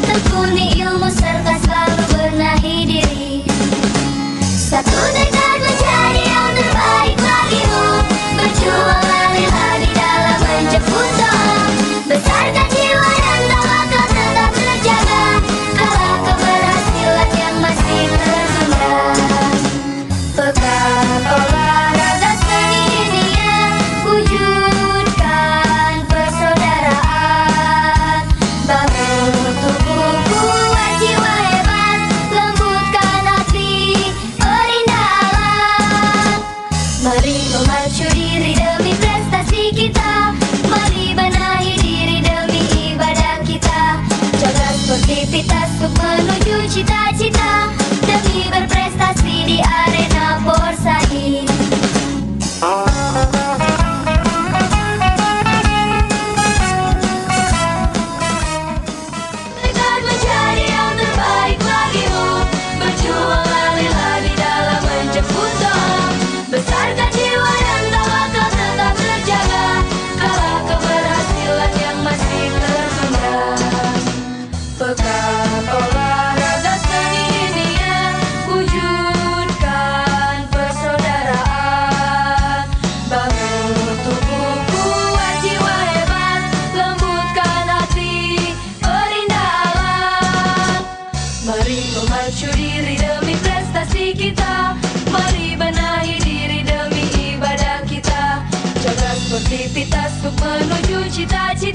Tekuni ilmu serta selalu benahi diri. Satu tekad menjadi yang terbaik bagimu. Berjuanglah lila di dalam menjemput doa. Besarkan jiwa dan tawa kau tetap terjaga. Kala keberhasilan yang masih tertunda. Pegang olahraga seni dunia. Wujudkan persaudaraan. Bangun tubuh kuat jiwa hebat. Lembutkan hati perindah alam. Mari memacu diri demi prestasi kita. Mari benahi diri demi ibadah kita. Jaga sportivitas untuk menuju cita-cita. Demi berprestasi di arena bersaing. Tekad menjadi yang terbaik bagimu. Berjuanglah lila di dalam menjemput doa. Besarkan jiwa dan tawa kau tetap terjaga. Kala keberhasilan yang masih tertunda. Pegang olahraga seni dunia. Wujudkan persaudaraan. Bangun tubuh kuat jiwa hebat. Lembutkan hati perindah alam. Mari memacu diri demi prestasi kita. Mari benahi diri demi ibadah kita. Jaga sportivitas untuk menuju cita-cita.